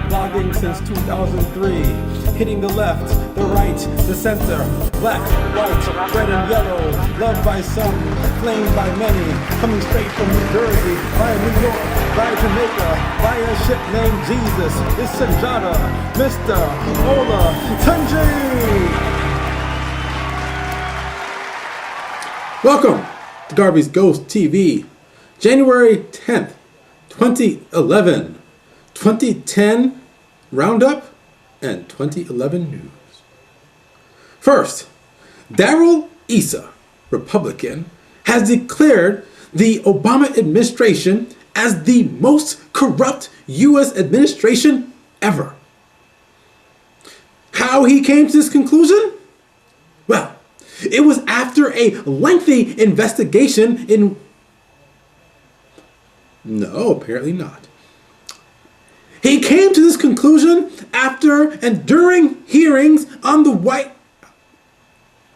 Logging since 2003, hitting the left, the right, the center, black, white, red and yellow, loved by some, claimed by many, coming straight from New Jersey, via New York, via Jamaica, via a ship named Jesus, it's Sanjana, Mr. Ola Tunji! Welcome to Garvey's Ghost TV, January 10th, 2011, 2010 Roundup and 2011 news. First, Darrell Issa, Republican, has declared the Obama administration as the most corrupt U.S. administration ever. How he came to this conclusion? Well, it was after a lengthy investigation in... No, apparently not. He came to this conclusion after and during hearings on the White...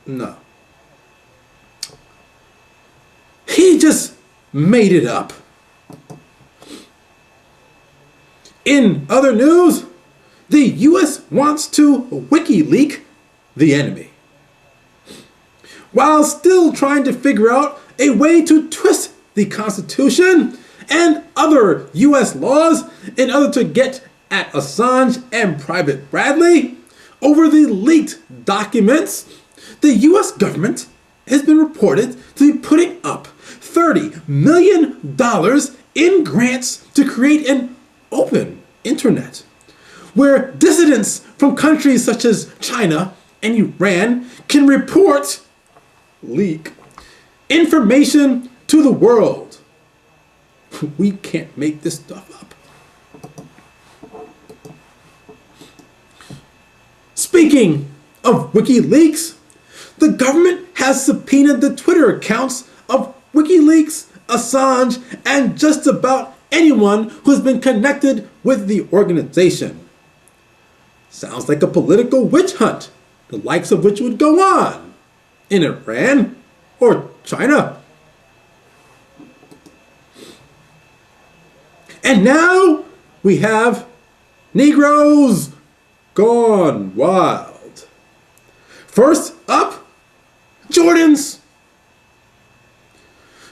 No. He just made it up. In other news, the U.S. wants to WikiLeak the enemy, while still trying to figure out a way to twist the Constitution and other U.S. laws in order to get at Assange and Private Bradley over the leaked documents. The U.S. government has been reported to be putting up $30 million in grants to create an open internet, where dissidents from countries such as China and Iran can leak information to the world. We can't make this stuff up. Speaking of WikiLeaks, the government has subpoenaed the Twitter accounts of WikiLeaks, Assange, and just about anyone who's been connected with the organization. Sounds like a political witch hunt, the likes of which would go on in Iran or China. And now we have Negroes gone wild. First up, Jordans.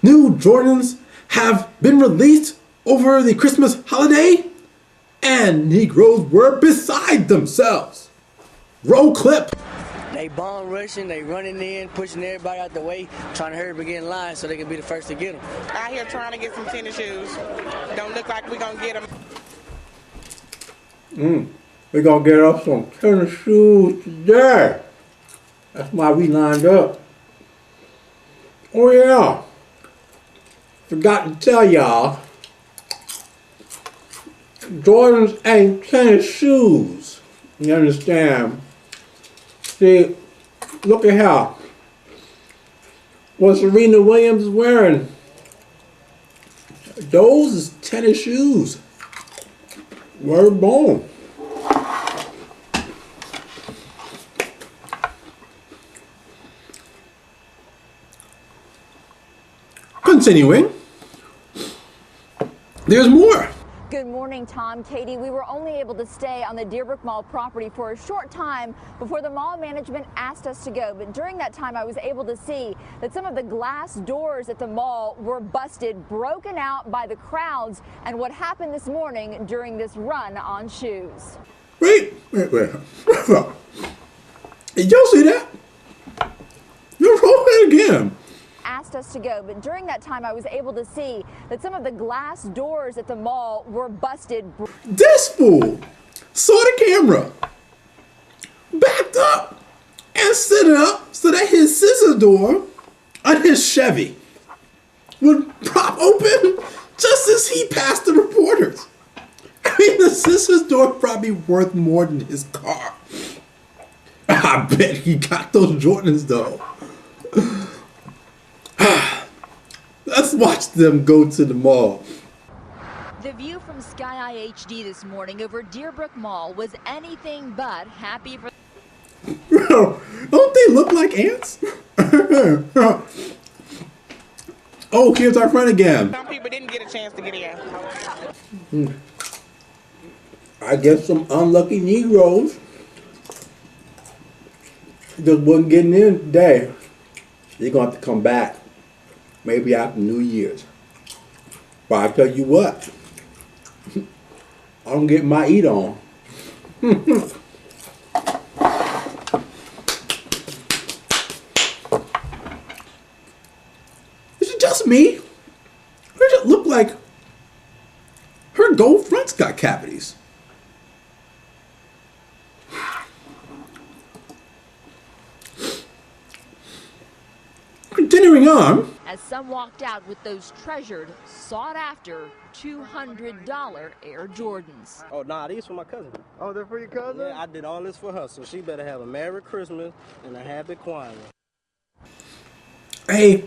New Jordans have been released over the Christmas holiday, and Negroes were beside themselves. Roll clip. They bomb rushing, they running in, pushing everybody out the way, trying to hurry up and get in line so they can be the first to get them. Out here trying to get some tennis shoes. Don't look like we're going to get them. We're going to get us some tennis shoes today. That's why we lined up. Oh yeah. Forgot to tell y'all, Jordans ain't tennis shoes. You understand? See, look at how what Serena Williams is wearing. Those is tennis shoes. Word bone. Continuing, there's more. Good morning, Tom. Katie, we were only able to stay on the Deerbrook Mall property for a short time before the mall management asked us to go. But during that time, I was able to see that some of the glass doors at the mall were busted, broken out by the crowds, and what happened this morning during this run on shoes. Wait. Did y'all see that? You roll it again. Asked us to go, but during that time I was able to see that some of the glass doors at the mall were busted. This fool saw the camera, backed up, and set it up so that his scissor door on his Chevy would prop open just as he passed the reporters. I mean, the sister's door probably worth more than his car. I bet he got those Jordans though. Let's watch them go to the mall. The view from Sky Eye HD this morning over Deerbrook Mall was anything but happy for... Bro, don't they look like ants? Oh, here's our friend again. Some people didn't get a chance to get in. I guess some unlucky Negroes just wasn't getting in today. They're going to have to come back. Maybe after New Year's. But I tell you what, I'm getting my eat on. Is it just me? Or does it look like her gold fronts got cavities? Continuing on. As some walked out with those treasured, sought-after $200 Air Jordans. Oh, nah, these for my cousin. Oh, they're for your cousin? Yeah, I did all this for her, so she better have a Merry Christmas and a Happy Kwanzaa. A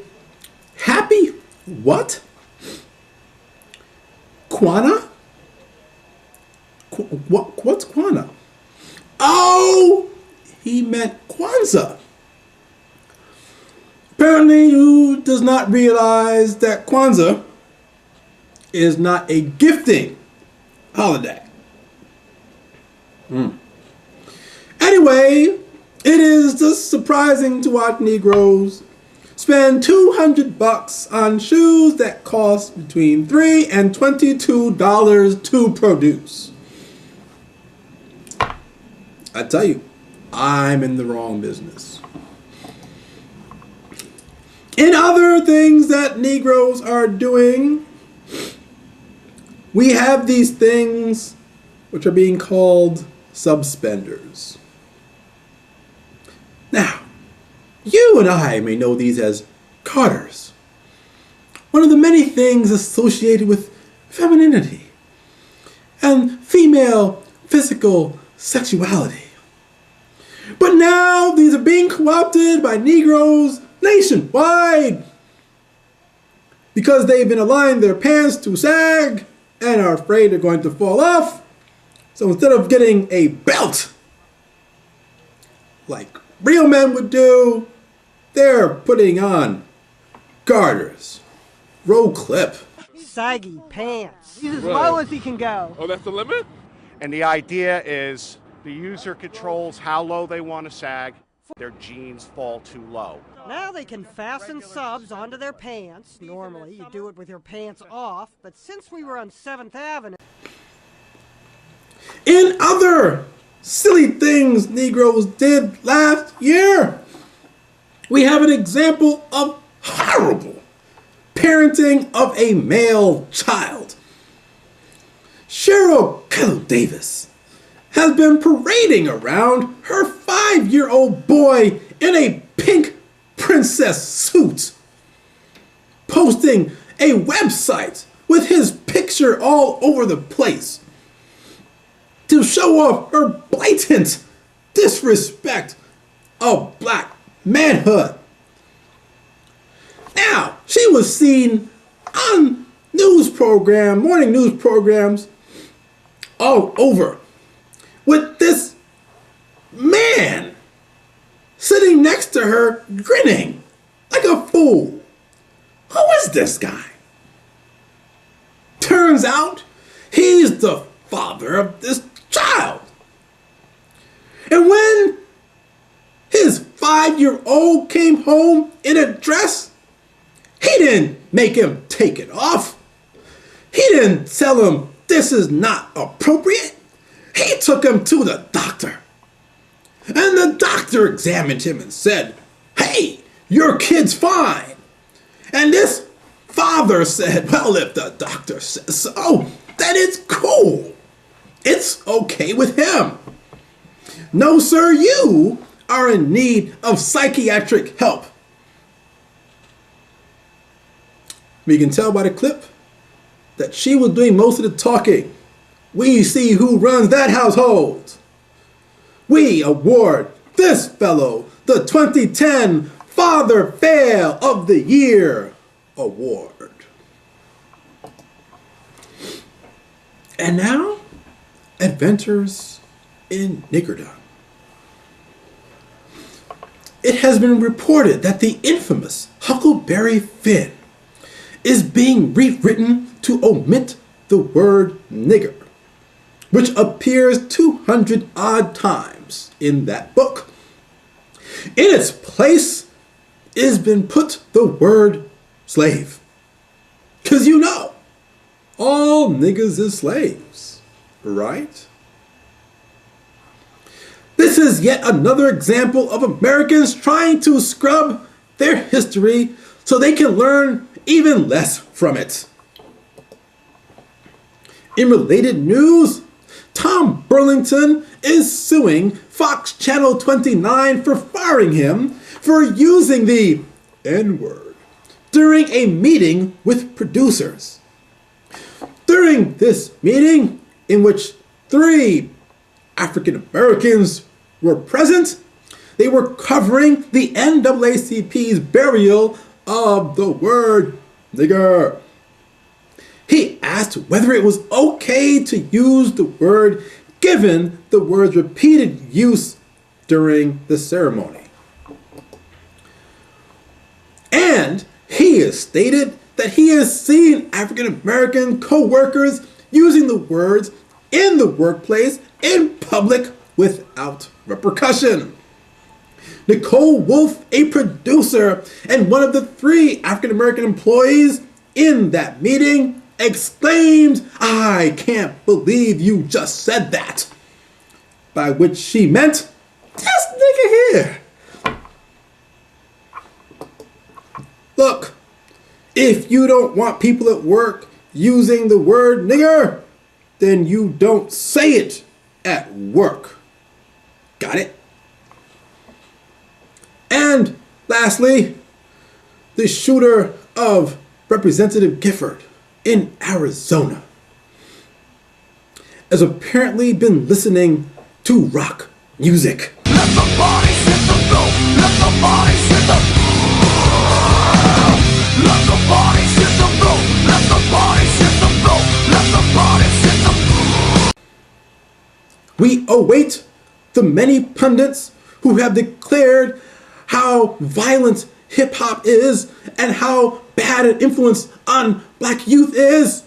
happy what? Kwanzaa? What's Kwanzaa? Oh, he meant Kwanzaa. Apparently, you does not realize that Kwanzaa is not a gifting holiday. Anyway, it is just surprising to watch Negroes spend $200 on shoes that cost between $3 and $22 to produce. I tell you, I'm in the wrong business. In other things that Negroes are doing, we have these things which are being called subspenders. Now, you and I may know these as garters, one of the many things associated with femininity and female physical sexuality. But now these are being co-opted by Negroes nationwide because they've been allowing their pants to sag and are afraid they're going to fall off. So instead of getting a belt like real men would do, they're putting on garters. Roll clip. Saggy pants. He's as low as he can go. Oh, that's the limit? And the idea is the user controls how low they want to sag. Their jeans fall too low. Now they can fasten subs onto their pants. Normally, you do it with your pants off, but since we were on 7th Avenue... In other silly things Negroes did last year, we have an example of horrible parenting of a male child. Cheryl Kettle Davis has been parading around her 5-year-old boy in a pink princess suit, posting a website with his picture all over the place to show off her blatant disrespect of black manhood. Now, she was seen on morning news programs all over with this man sitting next to her grinning like a fool. Who is this guy? Turns out he's the father of this child. And when his 5-year-old came home in a dress, he didn't make him take it off. He didn't tell him this is not appropriate. He took him to the doctor. And the doctor examined him and said, "Hey, your kid's fine." And this father said, "Well, if the doctor says so, then it's cool. It's okay with him. No, sir, you are in need of psychiatric help." We can tell by the clip that she was doing most of the talking. We see who runs that household. We award this fellow the 2010 Father Fail of the Year award. And now, Adventures in Niggerdom. It has been reported that the infamous Huckleberry Finn is being rewritten to omit the word nigger, which appears 200 odd times in that book. In its place has been put the word slave. Because you know, all niggas is slaves, right? This is yet another example of Americans trying to scrub their history so they can learn even less from it. In related news, Tom Burlington is suing Fox Channel 29 for firing him for using the N-word during a meeting with producers. During this meeting, in which 3 African Americans were present, they were covering the NAACP's burial of the word nigger. He asked whether it was okay to use the word given the word's repeated use during the ceremony. And he has stated that he has seen African American co-workers using the words in the workplace in public without repercussion. Nicole Wolf, a producer and one of the 3 African American employees in that meeting, exclaimed, "I can't believe you just said that." By which she meant, this nigga here. Look, if you don't want people at work using the word nigger, then you don't say it at work. Got it? And lastly, the shooter of Representative Gifford in Arizona has apparently been listening to rock music. Let the bodies hit the floor. Let the bodies hit the floor. Let the bodies hit the floor. Let the bodies hit the floor. Let the bodies hit the floor. We await the many pundits who have declared how violent hip-hop is and how bad an influence on black youth is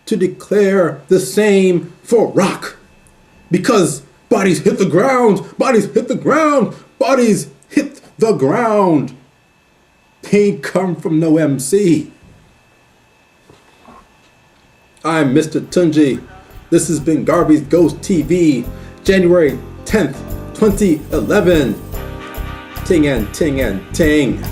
to declare the same for rock. Because bodies hit the ground, bodies hit the ground, bodies hit the ground. They ain't come from no MC. I'm Mr. Tunji. This has been Garvey's Ghost TV, January 10th, 2011. Ting and ting and ting.